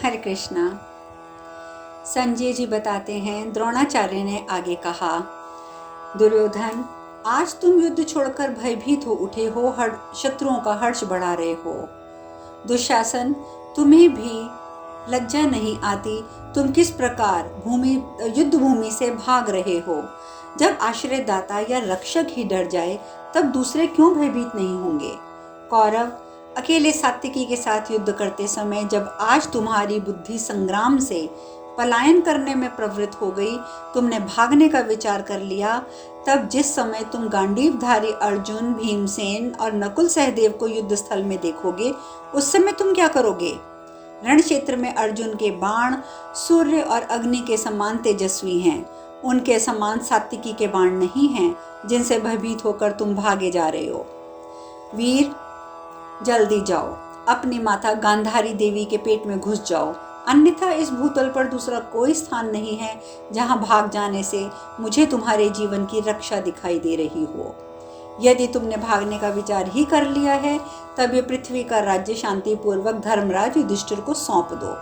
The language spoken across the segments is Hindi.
हरे कृष्णा। संजय जी बताते हैं, द्रोणाचार्य ने आगे कहा, दुर्योधन, आज तुम युद्ध छोड़कर भयभीत हो उठे हो, शत्रुओं का हर्ष बढ़ा रहे हो। दुशासन, तुम्हें भी लज्जा नहीं आती? तुम किस प्रकार युद्ध भूमि से भाग रहे हो? जब आश्रयदाता या रक्षक ही डर जाए तब दूसरे क्यों भयभीत नहीं होंगे? कौरव, अकेले सात्विकी के साथ युद्ध करते समय जब आज तुम्हारी बुद्धि संग्राम से पलायन करने में प्रवृत्त हो गई, तुमने भागने का विचार कर लिया, तब जिस समय तुम गांडीवधारी अर्जुन, भीमसेन और नकुल सहदेव को युद्ध स्थल में देखोगे, उस समय तुम क्या करोगे? रण क्षेत्र में अर्जुन के बाण सूर्य और अग्नि के समान तेजस्वी हैं। उनके समान सात्विकी के बाण नहीं हैं, जिनसे भयभीत होकर तुम भागे जा रहे हो। वीर, जल्दी जाओ, अपनी माता गांधारी देवी के पेट में घुस जाओ, अन्यथा इस भूतल पर दूसरा कोई स्थान नहीं है जहां भाग जाने से मुझे तुम्हारे जीवन की रक्षा दिखाई दे रही हो। यदि तुमने भागने का विचार ही कर लिया है, तब ये पृथ्वी का राज्य शांतिपूर्वक धर्मराज युधिष्ठिर को सौंप दो।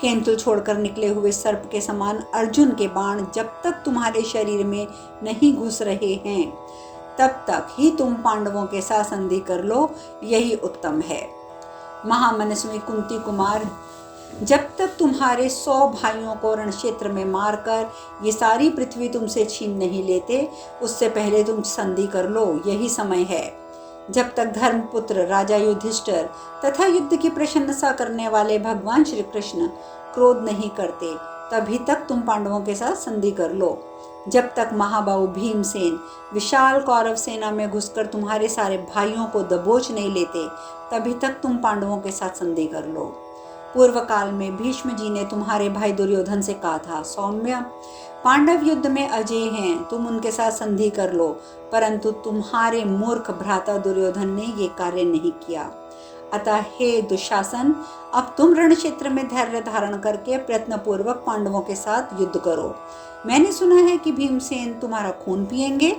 केंतु छोड़कर निकले हुए सर्प के समान अर्जुन के बाण जब तक तुम्हारे शरीर में नहीं घुस रहे हैं, तब तक ही तुम पांडवों के साथ संधि कर लो, यही उत्तम है। महामनस्वी कुंती कुमार, जब तक तुम्हारे 100 भाइयों को रण क्षेत्र में मारकर ये सारी पृथ्वी तुमसे छीन नहीं लेते, उससे पहले तुम संधि कर लो, यही समय है। जब तक धर्मपुत्र राजा युधिष्ठिर तथा युद्ध की प्रशंसा करने वाले भगवान श्री कृष्ण क्रोध नहीं करते, तभी तक तुम पांडवों के साथ संधि कर लो। जब तक महाबाहु भीमसेन विशाल कौरव सेना में घुसकर तुम्हारे सारे भाइयों को दबोच नहीं लेते, तभी तक तुम पांडवों के साथ संधि कर लो। पूर्व काल में भीष्म जी ने तुम्हारे भाई दुर्योधन से कहा था, सौम्य, पांडव युद्ध में अजय हैं, तुम उनके साथ संधि कर लो, परंतु तुम्हारे मूर्ख भ्राता दुर्योधन ने ये कार्य नहीं किया। अतः हे दुशासन, अब तुम रण क्षेत्र में धैर्य धारण करके प्रयत्न पूर्वक पांडवों के साथ युद्ध करो। मैंने सुना है कि भीमसेन तुम्हारा खून पिएंगे।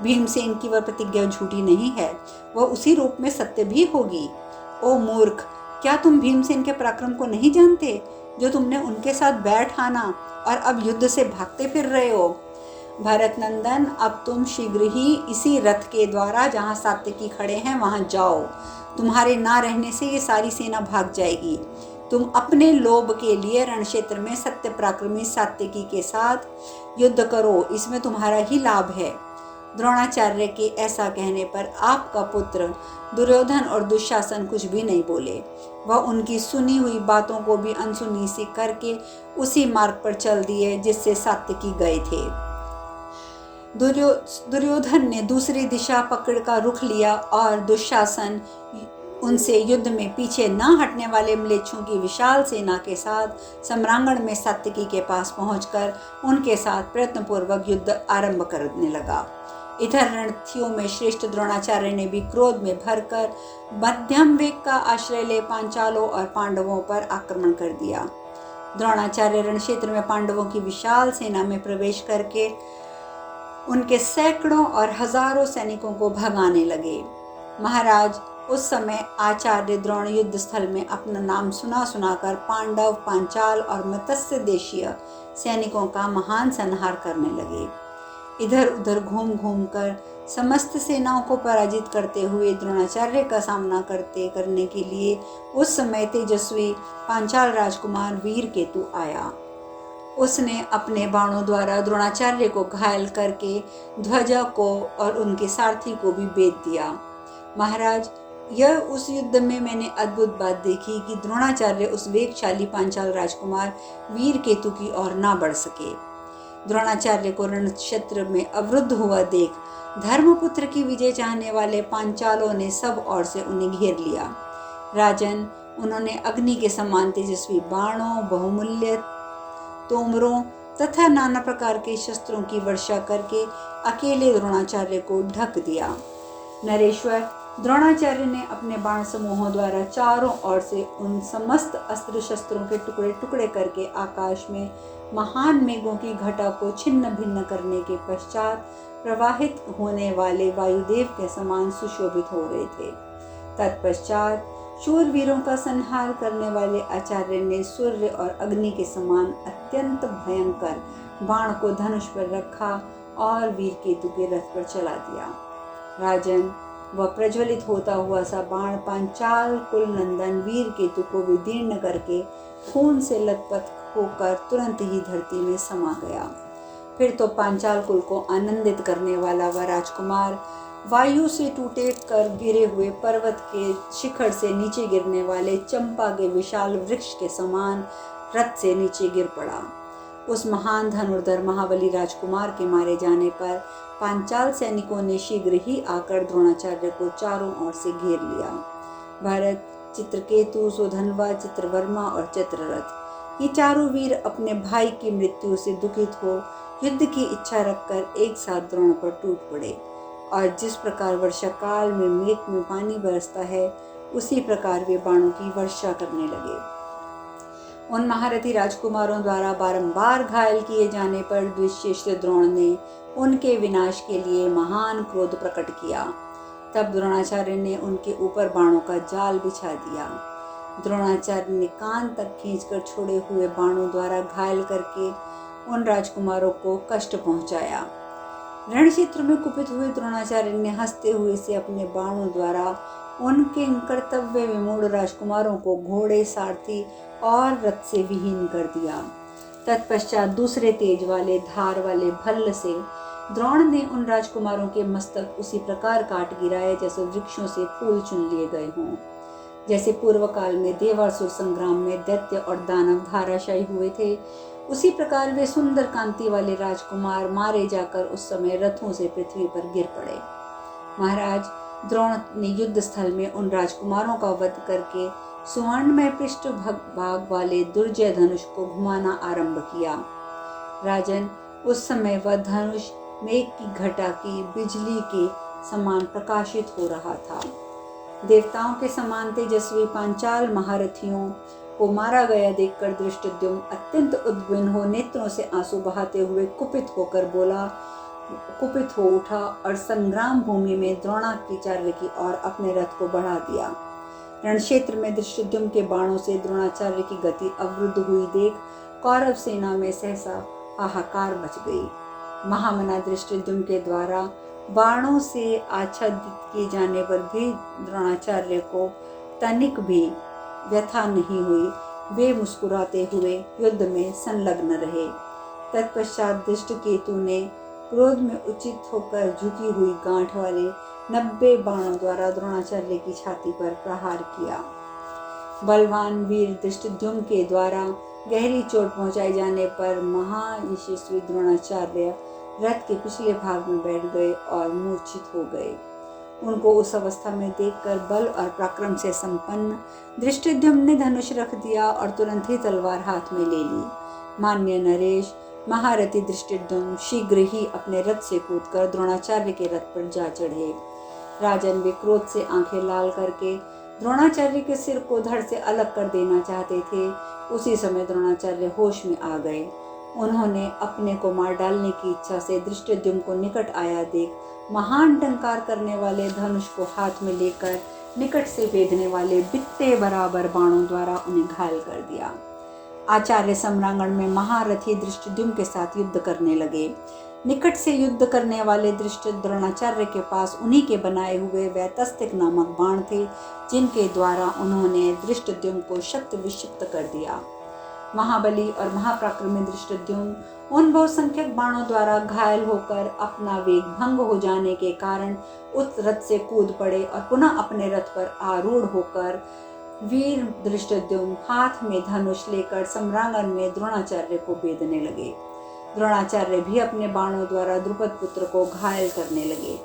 भीमसेन की वह प्रतिज्ञा झूठी नहीं है, वह उसी रूप में सत्य भी होगी। ओ मूर्ख, क्या तुम भीमसेन के पराक्रम को नहीं जानते, जो तुमने उनके साथ बैठ आना और अब युद्ध से भागते फिर रहे हो? भरत नंदन, अब तुम शीघ्र ही इसी रथ के द्वारा जहाँ सात्विकी खड़े हैं वहां जाओ। तुम्हारे ना रहने से ये सारी सेना भाग जाएगी। तुम अपने लोभ के लिए रण क्षेत्र में सत्य पराक्रमी सात्विकी के साथ युद्ध करो, इसमें तुम्हारा ही लाभ है। द्रोणाचार्य के ऐसा कहने पर आपका पुत्र दुर्योधन और दुशासन कुछ भी नहीं बोले। वह उनकी सुनी हुई बातों को भी अनसुनी सी करके उसी मार्ग पर चल दिए जिससे सात्विकी गए थे। दुर्योधन ने दूसरी दिशा पकड़ का रुख लिया और दुशासन उनसे युद्ध में पीछे न हटने वाले म्लेच्छों की विशाल सेना के साथ सम्रांगण में सात्विकी के पास पहुंचकर उनके साथ प्रयत्नपूर्वक युद्ध आरंभ करने लगा। इधर रणथियों में श्रेष्ठ द्रोणाचार्य ने भी क्रोध में भरकर मध्यम वेग का आश्रय ले पांचालों और पांडवों पर आक्रमण कर दिया। द्रोणाचार्य रण क्षेत्र में पांडवों की विशाल सेना में प्रवेश करके उनके सैकड़ों और हजारों सैनिकों को भगाने लगे। महाराज, उस समय आचार्य द्रोण युद्ध स्थल में अपना नाम सुनाकर पांडव, पांचाल और मत्स्य देशीय सैनिकों का महान संहार करने लगे। इधर उधर घूम घूम कर समस्त सेनाओं को पराजित करते हुए द्रोणाचार्य का सामना करने के लिए उस समय तेजस्वी पांचाल राजकुमार वीरकेतु आया। उसने अपने बाणों द्वारा द्रोणाचार्य को घायल करके ध्वजा को और उनके सारथी को भी बेच दिया। महाराज, यह उस युद्ध में मैंने अद्भुत बात देखी कि द्रोणाचार्य उस वेगशाली पांचाल राजकुमार वीरकेतु की ओर ना बढ़ सके। द्रोणाचार्य को रण क्षेत्र में अवरुद्ध हुआ देख धर्मपुत्र की विजय चाहने वाले पांचालों ने सब ओर से उन्हें घेर लिया। राजन, उन्होंने अग्नि के समान तेजस्वी बाणों, बहुमूल्य तोमरों तथा नाना प्रकार के शस्त्रों की वर्षा करके अकेले द्रोणाचार्य को ढक दिया। नरेश्वर, द्रोणाचार्य ने अपने बाण समूहों द्वारा चारों ओर से उन समस्त अस्त्र शस्त्रों के टुकड़े टुकड़े करके आकाश में महान मेघों की घटा को छिन्न भिन्न करने के पश्चात प्रवाहित होने वाले वायुदेव के समान सुशोभित हो रहे थे। तत्पश्चात शूरवीरों का संहार करने वाले आचार्य ने सूर्य और अग्नि के समान अत्यंत भयंकर बाण को धनुष पर रखा और वीर केतु के रथ पर चला दिया। राजन, वह प्रज्वलित होता हुआ सा बाण पांचाल कुल नंदन वीर केतु को विदीर्ण करके खून से लथपथ होकर तुरंत ही धरती में समा गया। फिर तो पांचाल कुल को आनंदित करने वाला वह राजकुमार वायु से टूटे कर गिरे हुए पर्वत के शिखर से नीचे गिरने वाले चंपा के विशाल वृक्ष के समान रथ से नीचे गिर पड़ा। उस महान धनुर्धर महाबली राजकुमार के मारे जाने पर पांचाल सैनिकों ने शीघ्र ही आकर द्रोणाचार्य को चारों ओर से घेर लिया। भरत, चित्रकेतु, सुधन्वा, चित्रवर्मा और चित्ररथ, ये चारों वीर अपने भाई की मृत्यु से दुखित हो युद्ध की इच्छा रखकर एक साथ द्रोण पर टूट पड़े और जिस प्रकार वर्षा काल में मेघ में पानी बरसता है उसी प्रकार वे बाणों की वर्षा करने लगे। उन महारथी राजकुमारों द्वारा बारंबार घायल किए जाने पर द्विश्रेष्ठ द्रोण ने उनके विनाश के लिए महान क्रोध प्रकट किया। तब द्रोणाचार्य ने उनके ऊपर बाणों का जाल बिछा दिया। द्रोणाचार्य ने कान तक खींचकर छोड़े हुए बाणों द्वारा घायल करके उन राजकुमारों को कष्ट पहुंचाया। रण क्षेत्र में कुपित हुए द्रोणाचार्य ने हंसते हुए से अपने बाणों द्वारा उनके कर्तव्य विमूढ़ राजकुमारों को घोड़े, सारथी और रथ से विहीन कर दिया। तत्पश्चात दूसरे तेज वाले धार वाले भल्ल से द्रोण ने उन राजकुमारों के मस्तक उसी प्रकार काट गिराए जैसे वृक्षों से फूल चुन लिए गए हों। जैसे पूर्व काल में देवासुर संग्राम में दैत्य और दानव धाराशायी हुए थे, उसी प्रकार वे सुंदर कांति वाले राजकुमार मारे जाकर उस समय रथों से पृथ्वी पर गिर पड़े। महाराज, द्रोण ने युद्ध स्थल में उन राजकुमारों का वध करके सुवर्णमय पृष्ठ भाग वाले दुर्जय धनुष को घुमाना आरंभ किया। राजन, उस समय वह धनुष मेघ की घटा की बिजली के समान प्रकाशित हो रहा था। देवताओं के समान तेजस्वी पांचाल महारथियों को मारा गया देखकर धृष्टद्युम्न अत्यंत उद्विग्न हो नेत्रों से आंसू बहाते हुए कुपित हो उठा और संग्राम भूमि में द्रोणाचार्य की ओर अपने रथ को बढ़ा दिया। रण क्षेत्र में धृष्टद्युम्न के बाणों से द्रोणाचार्य की गति अवरुद्ध हुई देख कौरव सेना में सहसा हाहाकार मच गई। महामना धृष्टद्युम्न के द्वारा बाणों से आच्छादित किए जाने पर भी द्रोणाचार्य को तनिक भी व्यथा नहीं हुई। वे मुस्कुराते हुए युद्ध में संलग्न रहे। तत्पश्चात धृष्टकेतु ने क्रोध में उचित होकर झुकी हुई गांठ वाले 90 बाणों द्वारा द्रोणाचार्य की छाती पर प्रहार किया। बलवान वीर धृष्टद्युम्न के द्वारा गहरी चोट पहुंचाए जाने पर महायशस्वी द्रोणाचार्य रथ के पिछले भाग में बैठ गए और मूर्छित हो गए। उनको उस अवस्था में देखकर बल और पराक्रम से संपन्न धृष्टद्युम्न ने धनुष रख दिया और तुरंत ही तलवार हाथ में ले ली। मान्य नरेश, महारथी धृष्टद्युम्न शीघ्र ही अपने रथ से कूदकर द्रोणाचार्य के रथ पर जा चढ़े। राजन, वे क्रोध से आंखें लाल करके द्रोणाचार्य के सिर को धड़ से अलग कर देना चाहते थे। उसी समय द्रोणाचार्य होश में आ गए। उन्होंने अपने को मार डालने की इच्छा से धृष्टद्युम्न को निकट आया देख महान टंकार करने वाले धनुष को हाथ में लेकर निकट से भेदने वाले बित्ते बराबर बाणों द्वारा उन्हें घायल कर दिया। आचार्य सम्रांगण में महारथी धृष्टद्युम्न के साथ युद्ध करने लगे। निकट से युद्ध करने वाले द्रोणाचार्य के पास उन्हीं के बनाए हुए वैतस्तिक नामक बाण थे, जिनके द्वारा उन्होंने धृष्टद्युम्न को शक्त विक्षिप्त कर दिया। महाबली और महापराक्रमी धृष्टद्युम्न उन बहुसंख्यक बाणों द्वारा घायल होकर अपना वेग भंग हो जाने के कारण उस रथ से कूद पड़े और पुनः अपने रथ पर आरूढ़ होकर वीर धृष्टद्युम्न हाथ में धनुष लेकर सम्रांगण में द्रोणाचार्य को भेदने लगे। द्रोणाचार्य भी अपने बाणों द्वारा द्रुपद पुत्र को घायल करने लगे।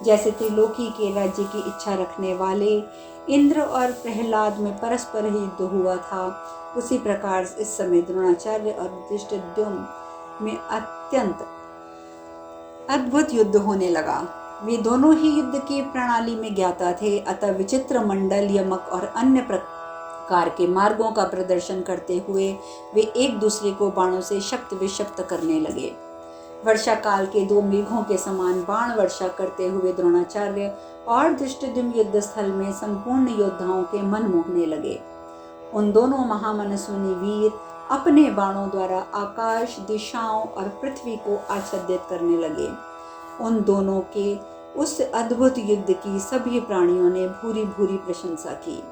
जैसे त्रिलोकी के राज्य की इच्छा रखने वाले इंद्र और प्रहलाद में परस्पर युद्ध हुआ था, उसी प्रकार इस समय द्रोणाचार्य और धृष्टद्युम्न में अत्यंत अद्भुत युद्ध होने लगा। वे दोनों ही युद्ध की प्रणाली में ज्ञाता थे, अतः विचित्र मंडल, यमक और अन्य प्रकार के मार्गों का प्रदर्शन करते हुए वे एक दूसरे को बाणों से शक्त विक्षिप्त करने लगे। वर्षा काल के 2 मेघों के समान बाण वर्षा करते हुए द्रोणाचार्य और धृष्टद्युम्न युद्ध स्थल में संपूर्ण योद्धाओं के मन मोहने लगे। उन दोनों महामनस्विनी वीर अपने बाणों द्वारा आकाश, दिशाओं और पृथ्वी को आच्छादित करने लगे। उन दोनों के उस अद्भुत युद्ध की सभी प्राणियों ने भूरी भूरी प्रशंसा की।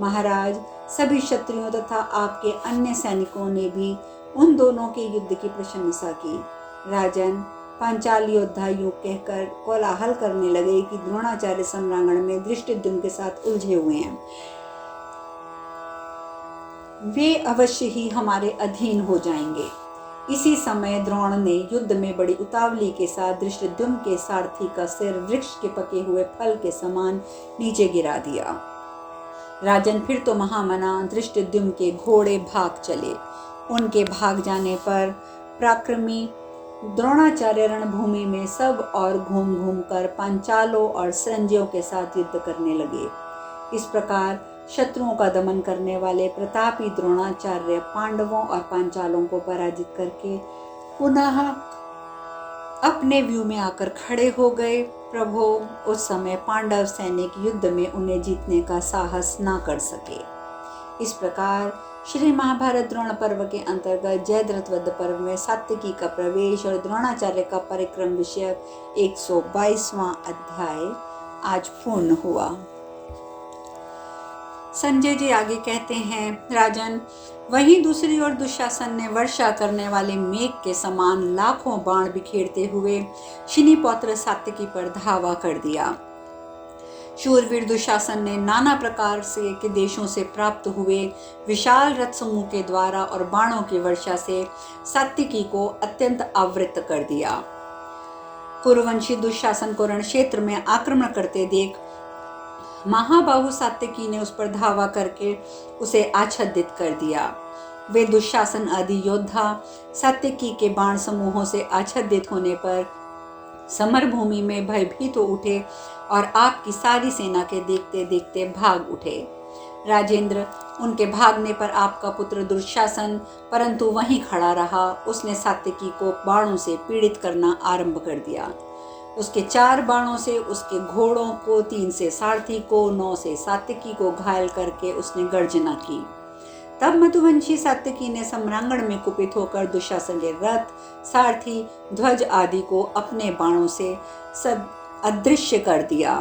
महाराज, सभी क्षत्रियों तथा आपके अन्य सैनिकों ने भी उन दोनों के युद्ध की प्रशंसा की। राजन, पांचाल योद्धा यूं कहकर कोलाहल करने लगे कि द्रोणाचार्य सम्रांगण में धृष्टद्युम्न के साथ उलझे हुए हैं। वे अवश्य ही हमारे अधीन हो जाएंगे। इसी समय द्रोण ने युद्ध में बड़ी उतावली के साथ धृष्टद्युम्न के सारथी का सिर वृक्ष के पके हुए फल के समान नीचे गिरा दिया। राजन, फिर तो महामना धृष्टद्युम्न के घोड़े भाग चले। उनके भाग जाने पर पराक्रमी द्रोणाचार्य रणभूमि में सब और घूम घूम कर पांचालों और संजयों के साथ युद्ध करने लगे। इस प्रकार शत्रुओं का दमन करने वाले प्रतापी द्रोणाचार्य पांडवों और पांचालों को पराजित करके पुनः अपने व्यू में आकर खड़े हो गए। प्रभु, उस समय पांडव सैनिक युद्ध में उन्हें जीतने का साहस ना कर सके। इस प्रकार श्री महाभारत द्रोण पर्व के अंतर्गत जयद्रथ वध पर्व में सात्यकी का प्रवेश और द्रोणाचार्य का परिक्रम विषयक 122वां अध्याय आज पूर्ण हुआ। संजय जी आगे कहते हैं, राजन, वहीं दूसरी ओर दुशासन ने वर्षा करने वाले मेघ के समान लाखों बाण बिखेरते हुए शिनीपौत्र सात्यकी पर धावा कर दिया। शूरवीर दुशासन ने नाना प्रकार से के देशों से प्राप्त हुए विशाल रथ समूह के द्वारा और बाणों की वर्षा से सात्यकी को अत्यंत आवृत कर दिया। कुरुवंशी दुशासन को रण क्षेत्र में आक्रमण करते देख महाबाहु सात्यकी ने उस पर धावा करके उसे आच्छादित कर दिया। वे दुशासन आदि योद्धा सात्यकी के बाण समूहों से आच्छादित होने पर समर भूमि में भयभीत हो उठे और आपकी सारी सेना के देखते देखते भाग उठे। राजेंद्र, उनके भागने पर आपका पुत्र दुशासन परंतु वहीं खड़ा रहा। उसने सात्यकी को बाणों से पीड़ित करना आरंभ कर दिया। उसके 4 बाणों से उसके घोड़ों को, 3 से सारथी को, 9 से सात्यकी को घायल करके उसने गर्जना की। तब मधुवंशी सात्यकी ने सम्रांगण में कुपित होकर दुशासन के रथ, सारथी, ध्वज आदि को अपने बाणों से सब अदृश्य कर दिया।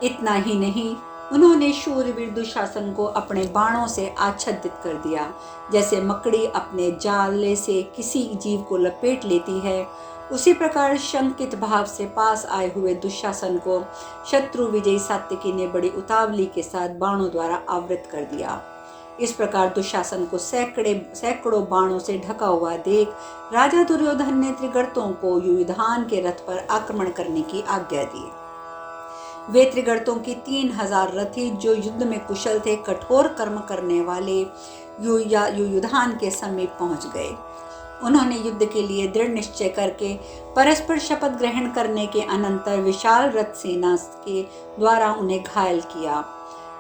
इतना ही नहीं, उन्होंने शूरवीर दुशासन को अपने बाणों से आच्छादित कर दिया। जैसे मकड़ी अपने जाले से किसी जीव को लपेट लेती है, उसी प्रकार शंकित भाव से पास आए हुए दुशासन को शत्रु विजयी सात्यकी ने बड़ी उतावली के साथ बाणों द्वारा आवृत कर दिया। इस प्रकार दुशासन को सैकड़ों बाणों से ढका हुआ देख राजा दुर्योधन ने त्रिगर्तों को युयुधान के रथ पर आक्रमण करने की आज्ञा दी। वे त्रिगर्तों की 3000 रथी जो युद्ध में कुशल थे, कठोर कर्म करने वाले युयुधान के समीप पहुंच गए। उन्होंने युद्ध के लिए दृढ़ निश्चय करके परस्पर शपथ ग्रहण करने के अनंतर विशाल रथ सेना के द्वारा उन्हें घायल किया।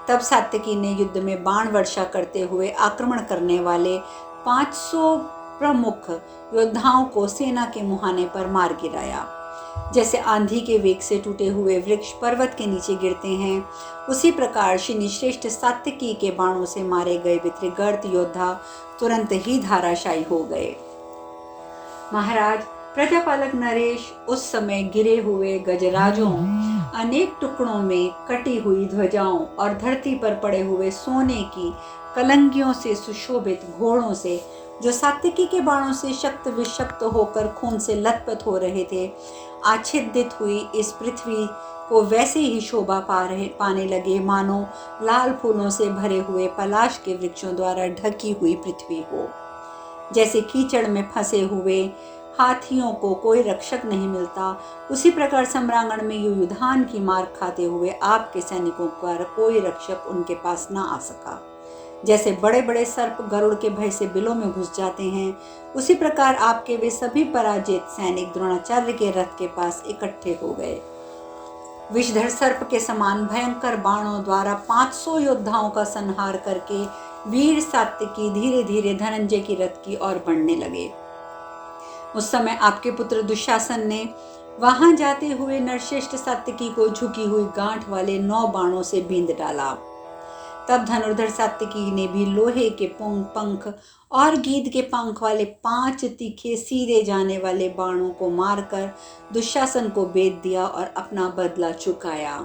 तब सात्यकी ने युद्ध में बाण वर्षा करते हुए आक्रमण करने वाले 500 प्रमुख योद्धाओं को सेना के मुहाने पर मार गिराया। जैसे आंधी के वेग से टूटे हुए वृक्ष पर्वत के नीचे गिरते हैं, उसी प्रकार श्रेष्ठ सात्यकी के बाणों से मारे गए त्रिगर्त योद्धा तुरंत ही धाराशायी हो गए। महाराज, प्रजापालक नरेश उस समय गिरे हुए गजराजों, अनेक टुकड़ों में कटी हुई ध्वजाओं और धरती पर पड़े हुए सोने की कलंगियों से सुशोभित घोड़ों से, जो सात्यकी के बाणों से शक्त विषक्त होकर खून से लथपथ हो रहे थे, आच्छादित हुई इस पृथ्वी को वैसे ही शोभा पाने लगे मानो लाल फूलों से भरे हुए पलाश के वृक्षों द्वारा ढकी हुई पृथ्वी हो। जैसे कीचड़ में फंसे हुए हाथियों को कोई रक्षक नहीं मिलता, उसी प्रकार सम्रांगण में युयुधान की मार खाते हुए आपके सैनिकों का कोई रक्षक उनके पास न आ सका। जैसे बड़े बड़े सर्प गरुड़ के भय से बिलों में घुस जाते हैं, उसी प्रकार आपके वे सभी पराजित सैनिक द्रोणाचार्य के रथ के पास इकट्ठे हो गए। विषधर सर्प के समान भयंकर बाणों द्वारा 500 योद्धाओं का संहार करके वीर सात्यकी धीरे धीरे धनंजय की रथ की ओर बढ़ने लगे। उस समय आपके पुत्र दुशासन ने वहां जाते हुए नरश्रेष्ठ सात्यकी को झुकी हुई गांठ वाले 9 बाणों से बींध डाला। तब धनुर्धर सात्यकी ने भी लोहे के पंख और गीद के पंख वाले 5 तीखे सीधे जाने वाले बाणों को मारकर दुशासन को बेध दिया और अपना बदला चुकाया।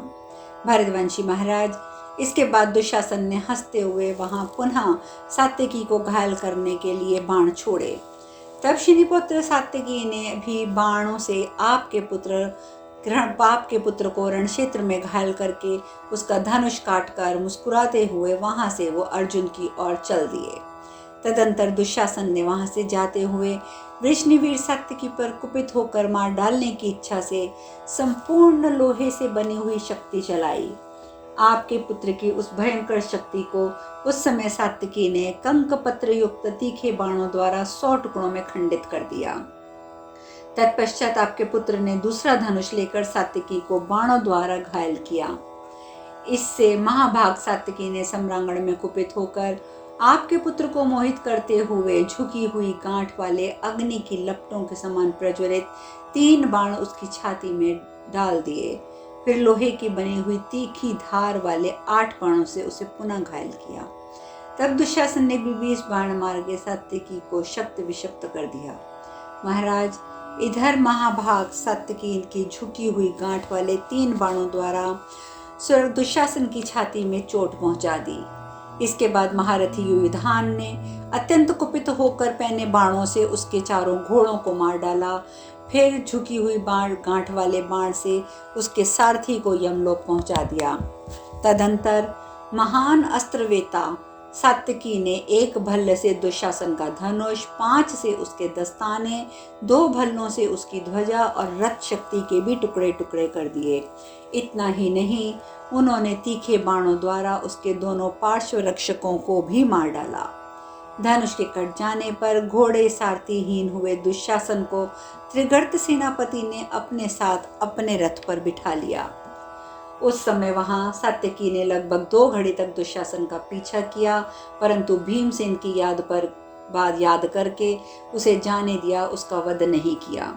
भरतवंशी महाराज, इसके बाद दुशासन ने हंसते हुए वहां पुनः सात्यकी को घायल करने के लिए बाण छोड़े। तब शनिपुत्र सात्यकी ने भी बाणों से आपके पुत्र को रण क्षेत्र में घायल करके उसका धनुष काटकर मुस्कुराते हुए वहां से वो अर्जुन की ओर चल दिए। तदंतर दुशासन ने वहां से जाते हुए वृषणिवीर सात्यकी पर कुपित होकर मार डालने की इच्छा से संपूर्ण लोहे से बनी हुई शक्ति चलाई। आपके पुत्र की उस भयंकर शक्ति को उस समय सात्यकी ने कंक पत्र युक्त तीखे बाणों द्वारा 100 टुकड़ों में खंडित कर दिया। तत्पश्चात आपके पुत्र ने दूसरा धनुष लेकर सात्यकी को बाणों द्वारा घायल किया। इससे महाभाग सात्यकी ने सम्रांगण में कुपित होकर आपके पुत्र को मोहित करते हुए झुकी हुई गांठ वाले अग्नि की लपटों के समान प्रज्वलित 3 बाण उसकी छाती में डाल दिए। फिर लोहे की बनी हुई तीखी धार वाले 8 बाणों से उसे पुनः घायल किया। तब दुशासन ने भी 20 बाण मार के सात्यकी को शक्त विषक्त कर दिया। महाराज, इधर महाभाग सात्यकी की झुकी हुई गांठ वाले 3 बाणों द्वारा दुशासन की छाती में चोट पहुंचा दी। इसके बाद महारथी युयुधान ने अत्यंत कुपित होकर पहने बाणों से उसके चारों घोड़ों को मार डाला। फिर झुकी हुई गांठ वाले बाण से उसके सारथी को यमलोक पहुंचा दिया। तदंतर महान अस्त्रवेता सात्यकी ने 1 भल्ल से दुशासन का धनुष, 5 से उसके दस्ताने, 2 भल्लों से उसकी ध्वजा और रथ शक्ति के भी टुकड़े टुकड़े कर दिए। इतना ही नहीं, उन्होंने तीखे बाणों द्वारा उसके दोनों पार्श्व रक्षकों को भी मार डाला। धनुष के कट जाने पर घोड़े सारथीहीन हुए दुशासन को त्रिगर्त सेनापति ने अपने साथ अपने रथ पर बिठा लिया। उस समय वहां सात्यकी ने लगभग 2 घड़ी तक दुशासन का पीछा किया, परंतु भीमसेन की याद करके उसे जाने दिया, उसका वध नहीं किया।